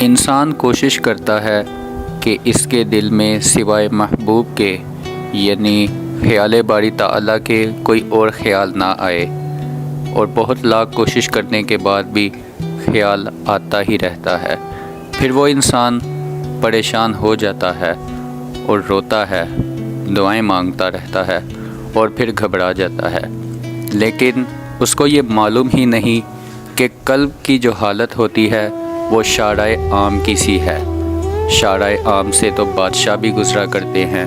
انسان کوشش کرتا ہے کہ اس کے دل میں سوائے محبوب کے یعنی خیال باری تعالیٰ کے کوئی اور خیال نہ آئے، اور بہت لاکھ کوشش کرنے کے بعد بھی خیال آتا ہی رہتا ہے۔ پھر وہ انسان پریشان ہو جاتا ہے اور روتا ہے، دعائیں مانگتا رہتا ہے اور پھر گھبرا جاتا ہے، لیکن اس کو یہ معلوم ہی نہیں کہ قلب کی جو حالت ہوتی ہے وہ شارع عام کی سی ہے۔ شارع عام سے تو بادشاہ بھی گزرا کرتے ہیں،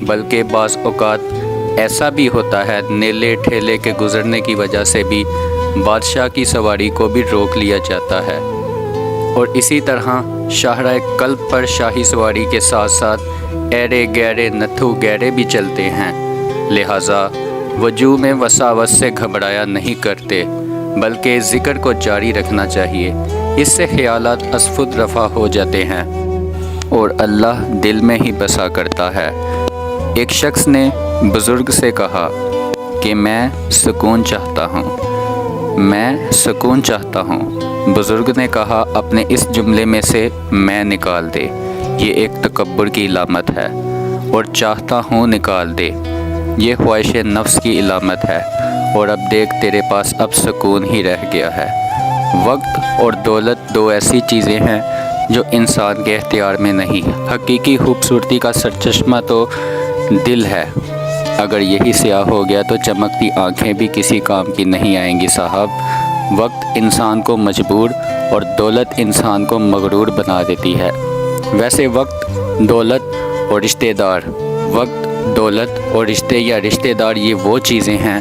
بلکہ بعض اوقات ایسا بھی ہوتا ہے نیلے ٹھیلے کے گزرنے کی وجہ سے بھی بادشاہ کی سواری کو بھی روک لیا جاتا ہے، اور اسی طرح شاہراہ قلب پر شاہی سواری کے ساتھ ساتھ ایرے گہرے نتھو گہرے بھی چلتے ہیں، لہٰذا وجوہ میں وساوس سے گھبرایا نہیں کرتے، بلکہ ذکر کو جاری رکھنا چاہیے۔ اس سے خیالات ازفد رفع ہو جاتے ہیں اور اللہ دل میں ہی بسا کرتا ہے۔ ایک شخص نے بزرگ سے کہا کہ میں سکون چاہتا ہوں، میں سکون چاہتا ہوں۔ بزرگ نے کہا اپنے اس جملے میں سے میں نکال دے، یہ ایک تکبر کی علامت ہے، اور چاہتا ہوں نکال دے، یہ خواہش نفس کی علامت ہے، اور اب دیکھ تیرے پاس اب سکون ہی رہ گیا ہے۔ وقت اور دولت دو ایسی چیزیں ہیں جو انسان کے اختیار میں نہیں۔ حقیقی خوبصورتی کا سرچشمہ تو دل ہے، اگر یہی سیاہ ہو گیا تو چمکتی آنکھیں بھی کسی کام کی نہیں آئیں گی صاحب۔ وقت انسان کو مجبور اور دولت انسان کو مغرور بنا دیتی ہے۔ ویسے وقت، دولت اور رشتہ دار، وقت، دولت اور رشتہ دار یہ وہ چیزیں ہیں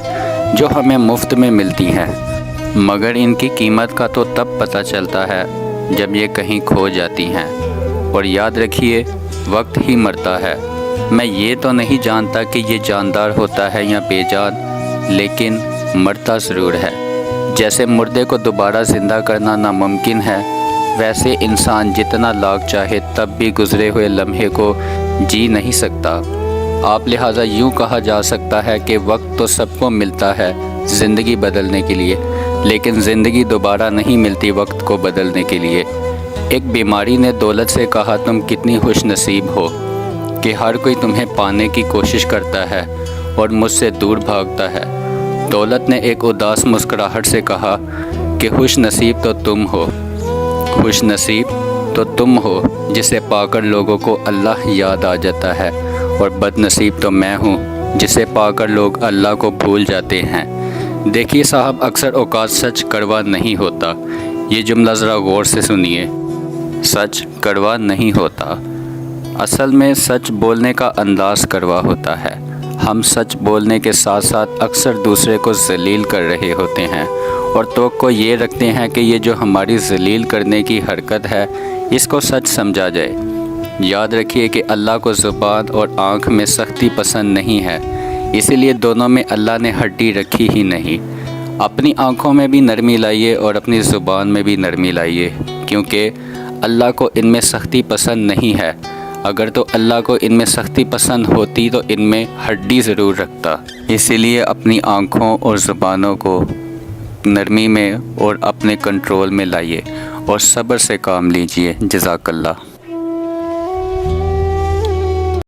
جو ہمیں مفت میں ملتی ہیں، مگر ان کی قیمت کا تو تب پتہ چلتا ہے جب یہ کہیں کھو جاتی ہیں۔ اور یاد رکھیے وقت ہی مرتا ہے۔ میں یہ تو نہیں جانتا کہ یہ جاندار ہوتا ہے یا بے جان، لیکن مرتا ضرور ہے۔ جیسے مردے کو دوبارہ زندہ کرنا ناممکن ہے، ویسے انسان جتنا لاکھ چاہے تب بھی گزرے ہوئے لمحے کو جی نہیں سکتا۔ آپ لہٰذا یوں کہا جا سکتا ہے کہ وقت تو سب کو ملتا ہے زندگی بدلنے کے لیے، لیکن زندگی دوبارہ نہیں ملتی وقت کو بدلنے کے لیے۔ ایک بیماری نے دولت سے کہا تم کتنی خوش نصیب ہو کہ ہر کوئی تمہیں پانے کی کوشش کرتا ہے اور مجھ سے دور بھاگتا ہے۔ دولت نے ایک اداس مسکراہٹ سے کہا کہ خوش نصیب تو تم ہو، خوش نصیب تو تم ہو جسے پا کر لوگوں کو اللہ یاد آ جاتا ہے، اور بد نصیب تو میں ہوں جسے پا کر لوگ اللہ کو بھول جاتے ہیں۔ دیکھیے صاحب، اکثر اوقات سچ کڑوا نہیں ہوتا۔ یہ جملہ ذرا غور سے سنیے، سچ کڑوا نہیں ہوتا۔ اصل میں سچ بولنے کا انداز کڑوا ہوتا ہے۔ ہم سچ بولنے کے ساتھ ساتھ اکثر دوسرے کو ذلیل کر رہے ہوتے ہیں، اور توقع یہ رکھتے ہیں کہ یہ جو ہماری ذلیل کرنے کی حرکت ہے اس کو سچ سمجھا جائے۔ یاد رکھیے کہ اللہ کو زبان اور آنکھ میں سختی پسند نہیں ہے، اسی لیے دونوں میں اللہ نے ہڈی رکھی ہی نہیں۔ اپنی آنکھوں میں بھی نرمی لائیے اور اپنی زبان میں بھی نرمی لائیے، کیونکہ اللہ کو ان میں سختی پسند نہیں ہے۔ اگر تو اللہ کو ان میں سختی پسند ہوتی تو ان میں ہڈی ضرور رکھتا۔ اسی لیے اپنی آنکھوں اور زبانوں کو نرمی میں اور اپنے کنٹرول میں لائیے اور صبر سے کام لیجیے۔ جزاک اللہ۔